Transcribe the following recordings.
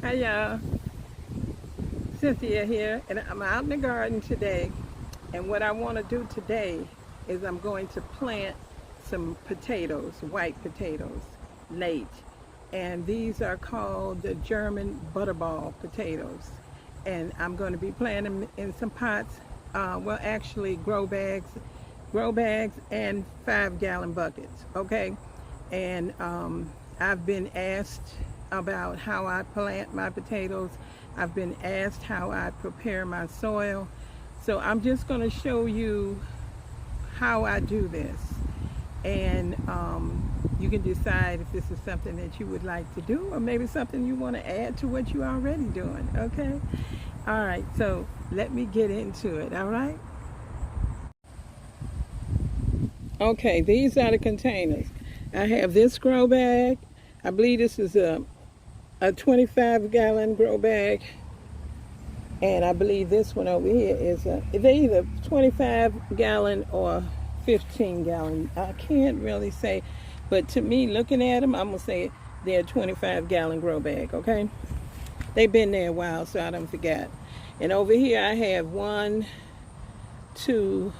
Hi y'all, Cynthia here, and I'm out in the garden today. And what I want to do today is I'm going to plant some potatoes, white potatoes, late. And these are called the German butterball potatoes. And I'm going to be planting them in some pots, well actually grow bags and 5-gallon buckets, okay? And I've been asked about how I plant my potatoes. I've been asked how I prepare my soil. So I'm just going to show you how I do this. And you can decide if this is something that you would like to do, or maybe something you want to add to what you're already doing, okay? All right, so let me get into it, all right? Okay, these are the containers. I have this grow bag. I believe this is a 25-gallon grow bag. And I believe this one over here is they're either 25-gallon or 15-gallon. I can't really say, but to me, looking at them, I'm gonna say they're a 25-gallon grow bag. Okay, they've been there a while, so I don't forget. And over here, I have 1, 2,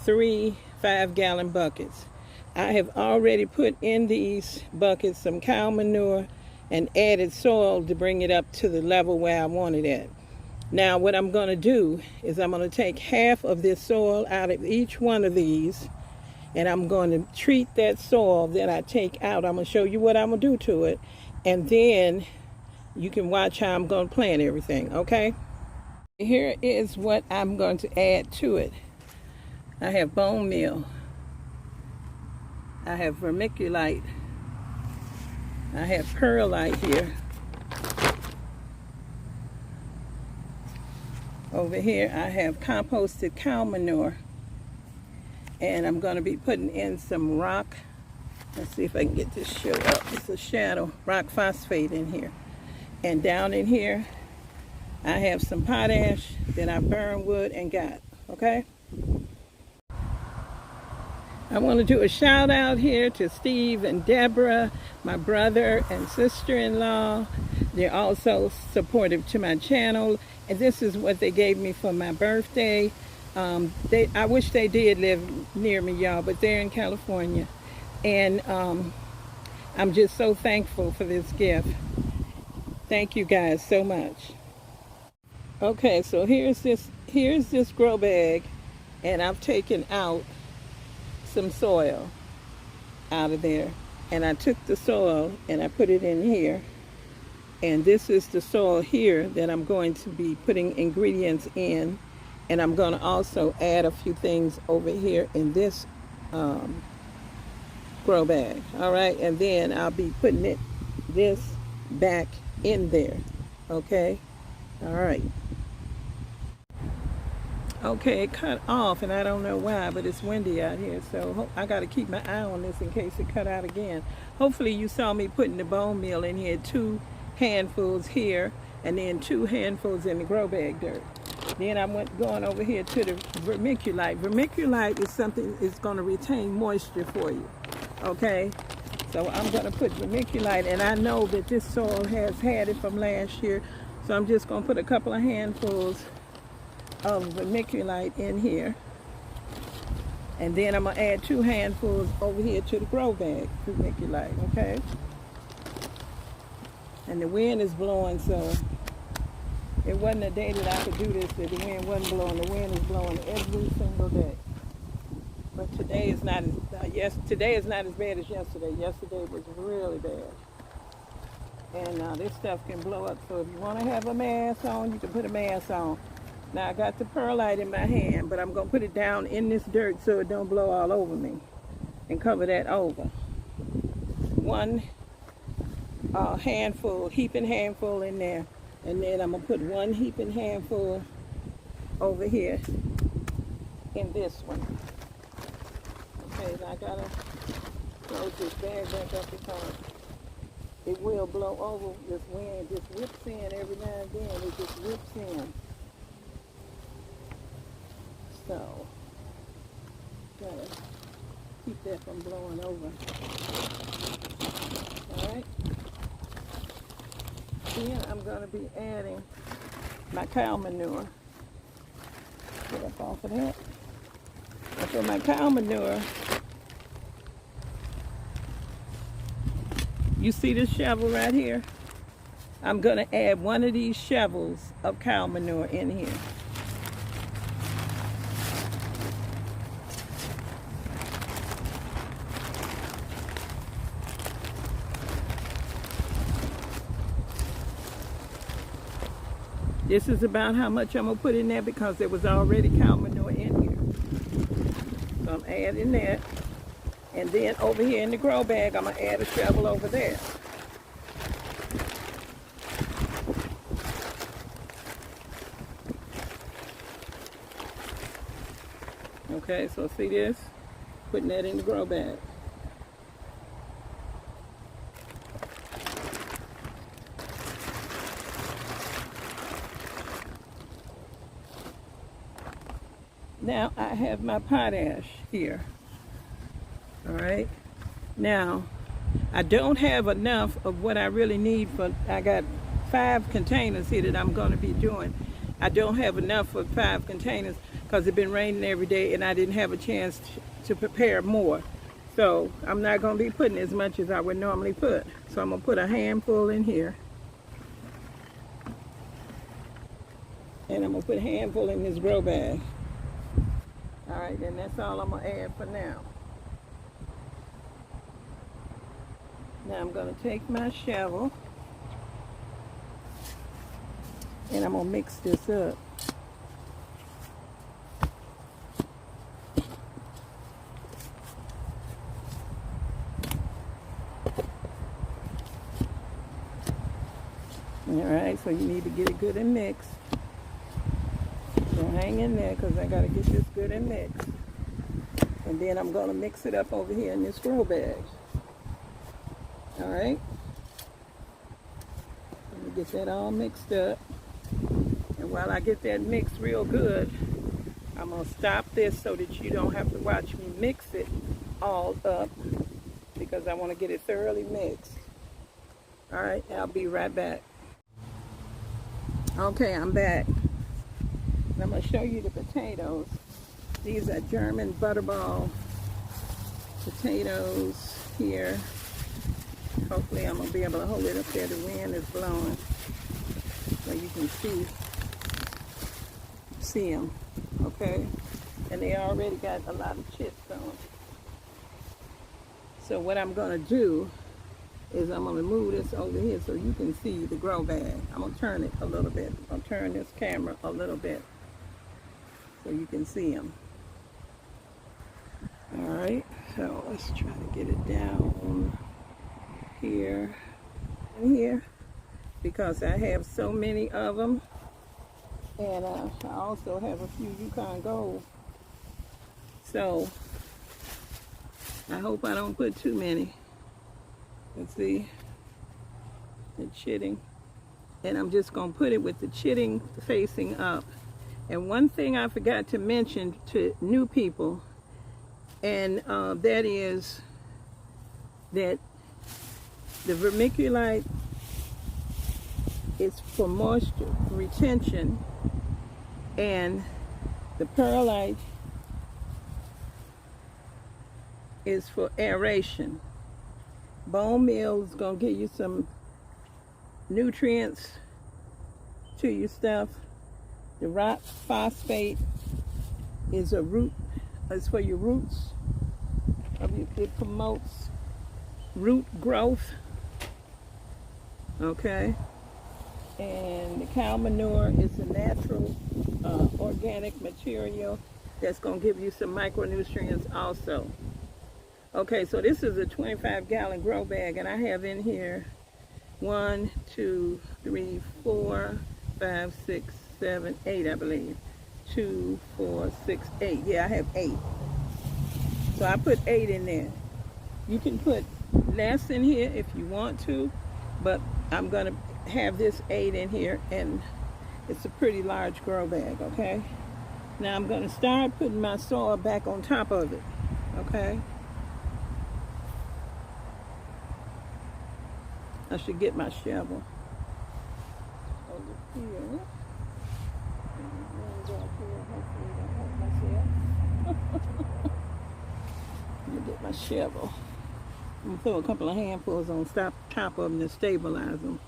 3 5-gallon buckets. I have already put in these buckets some cow manure and added soil to bring it up to the level where I want it at. Now what I'm going to do is I'm going to take half of this soil out of each one of these, and I'm going to treat that soil that I take out. I'm going to show you what I'm going to do to it, and then you can watch how I'm going to plant everything, okay? Here is what I'm going to add to it. I have bone meal. I have vermiculite. I have perlite here. Over here I have composted cow manure, and I'm going to be putting in some rock. Let's see if I can get this show up. It's a shadow. Rock phosphate in here. And down in here I have some potash that I burned wood and got. Okay? I want to do a shout out here to Steve and Deborah, my brother and sister-in-law. They're also supportive to my channel, and this is what they gave me for my birthday. I wish they did live near me, y'all, but they're in California, and I'm just so thankful for this gift. Thank you guys so much. Okay, so here's this grow bag, and I've taken out some soil out of there, and I took the soil and I put it in here, and this is the soil here that I'm going to be putting ingredients in, and I'm going to also add a few things over here in this grow bag. All right, and then I'll be putting this back in there. Okay, all right. Okay, it cut off, and I don't know why, but it's windy out here, so I got to keep my eye on this in case it cut out again. Hopefully you saw me putting the bone meal in here, 2 handfuls here, and then 2 handfuls in the grow bag dirt. Then I went going over here to the vermiculite. Vermiculite is something that's going to retain moisture for you, okay? So I'm going to put vermiculite, and I know that this soil has had it from last year, so I'm just going to put a couple of handfuls of vermiculite in here, and then I'm gonna add 2 handfuls over here to the grow bag vermiculite. Okay, and the wind is blowing, so it wasn't a day that I could do this that the wind wasn't blowing. The wind is blowing every single day, but today is not today is not as bad as yesterday. Yesterday was really bad, and this stuff can blow up, so if you want to have a mask on, you can put a mask on. Now I got the perlite in my hand, but I'm going to put it down in this dirt so it don't blow all over me, and cover that over. 1 heaping handful in there, and then I'm going to put 1 heaping handful over here in this one. Okay, now I got to close this bag back up because it will blow over. This wind just whips in every now and then. It just whips in. So, gotta keep that from blowing over. Alright. then I'm going to be adding my cow manure. Get up off of that. And for my cow manure, you see this shovel right here? I'm going to add one of these shovels of cow manure in here. This is about how much I'm going to put in there because there was already cow manure in here. So I'm adding that. And then over here in the grow bag, I'm going to add a shovel over there. Okay, so see this? Putting that in the grow bag. Now I have my potash here. All right. Now I don't have enough of what I really need for, I got 5 containers here that I'm going to be doing. I don't have enough for 5 containers because it's been raining every day and I didn't have a chance to prepare more. So I'm not going to be putting as much as I would normally put. So I'm going to put a handful in here. And I'm going to put a handful in this grow bag. All right, then that's all I'm going to add for now. Now I'm going to take my shovel and I'm going to mix this up. All right, so you need to get it good and mixed. So hang in there because I got to get this good and mixed. And then I'm going to mix it up over here in this grow bag. All right. Let me get that all mixed up. And while I get that mixed real good, I'm going to stop this so that you don't have to watch me mix it all up because I want to get it thoroughly mixed. All right, I'll be right back. Okay, I'm back. I'm going to show you the potatoes. These are German butterball potatoes here. Hopefully I'm going to be able to hold it up there. The wind is blowing so you can see them. Okay? And they already got a lot of chips on them. So what I'm going to do is I'm going to move this over here so you can see the grow bag. I'm going to turn it a little bit. I'll turn this camera a little bit so you can see them. All right, so let's try to get it down here and here because I have so many of them, and I also have a few Yukon Gold. So I hope I don't put too many. Let's see, the chitting, and I'm just gonna put it with the chitting facing up. And one thing I forgot to mention to new people, and that is that the vermiculite is for moisture retention, and the perlite is for aeration. Bone meal is going to give you some nutrients to your stuff. The rock phosphate is a root, it's for your roots. It promotes root growth. Okay. And the cow manure is a natural organic material that's going to give you some micronutrients also. Okay, so this is a 25-gallon grow bag, and I have in here 1, 2, 3, 4, 5, 6, 7, 8, I believe. 2, 4, 6, 8. Yeah, I have 8. So I put 8 in there. You can put less in here if you want to, but I'm going to have this 8 in here, and it's a pretty large grow bag, okay? Now I'm going to start putting my soil back on top of it, okay? I should get my shovel. here. Let me get my shovel. I'm gonna throw a couple of handfuls on top of them to stabilize them.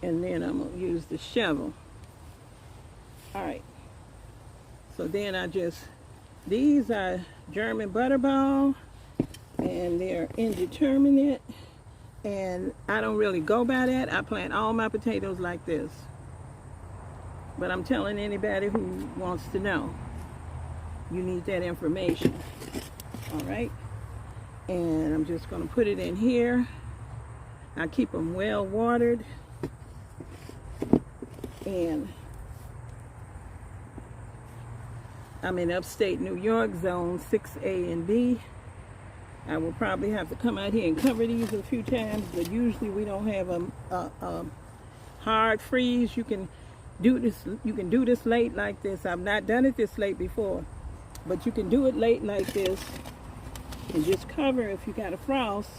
And then I'm gonna use the shovel. All right. So then these are German butterball, and they're indeterminate. And I don't really go by that. I plant all my potatoes like this. But I'm telling anybody who wants to know, you need that information. All right. And I'm just going to put it in here. I keep them well watered. And I'm in upstate New York, zone 6A and B. I will probably have to come out here and cover these a few times, but usually we don't have a hard freeze. You can do this late like this. I've not done it this late before, but you can do it late like this and just cover if you got a frost,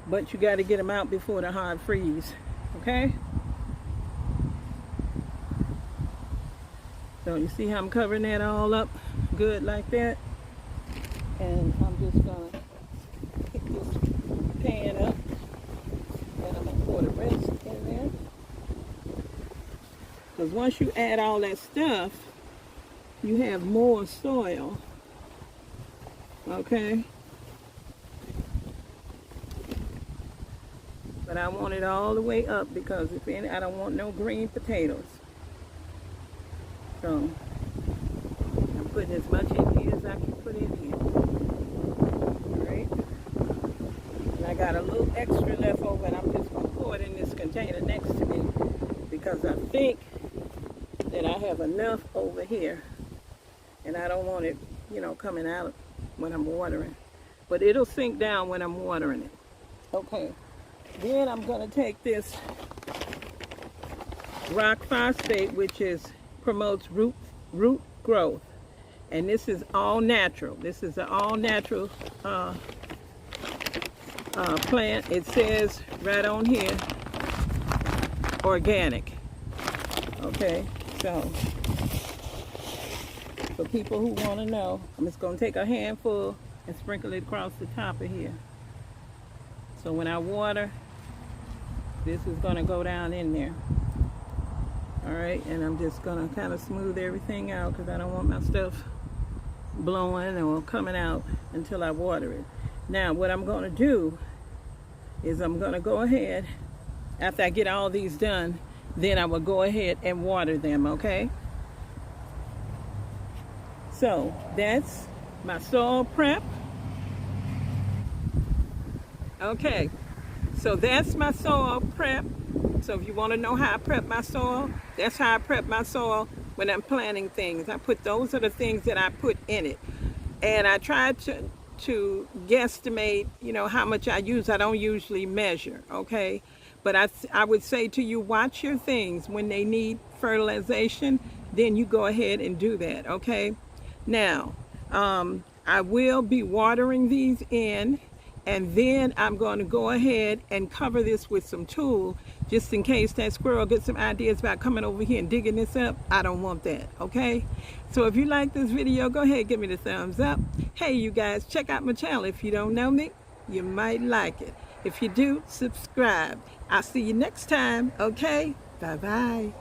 but you got to get them out before the hard freeze. Okay? So you see how I'm covering that all up good like that? And I'm just gonna pick this pan up and I'm gonna pour the rest in there. Because once you add all that stuff, you have more soil. Okay? But I want it all the way up because I don't want no green potatoes. So I'm putting as much in here as I can put in here. Alright. And I got a little extra left over and I'm just going to pour it in this container next to me because I think that I have enough over here. And I don't want it, coming out when I'm watering. But it'll sink down when I'm watering it. Okay. Then I'm going to take this rock phosphate, which promotes root growth, and this is all natural. This is an all natural plant. It says right on here, organic. Okay, so for people who want to know, I'm just going to take a handful and sprinkle it across the top of here. So when I water, this is going to go down in there. All right, and I'm just gonna kind of smooth everything out because I don't want my stuff blowing or coming out until I water it. Now, what I'm gonna do is I'm gonna go ahead, after I get all these done, then I will go ahead and water them, okay? So, that's my soil prep. Okay, so that's my soil prep. So if you want to know how I prep my soil, that's how I prep my soil when I'm planting things. Those are the things that I put in it. And I try to guesstimate, how much I use. I don't usually measure, okay? But I would say to you, watch your things. When they need fertilization, then you go ahead and do that, okay? Now, I will be watering these in, and then I'm going to go ahead and cover this with some tulle just in case that squirrel gets some ideas about coming over here and digging this up. I don't want that, okay? So if you like this video, go ahead and give me the thumbs up. Hey, you guys, check out my channel. If you don't know me, you might like it. If you do, subscribe. I'll see you next time, okay? Bye-bye.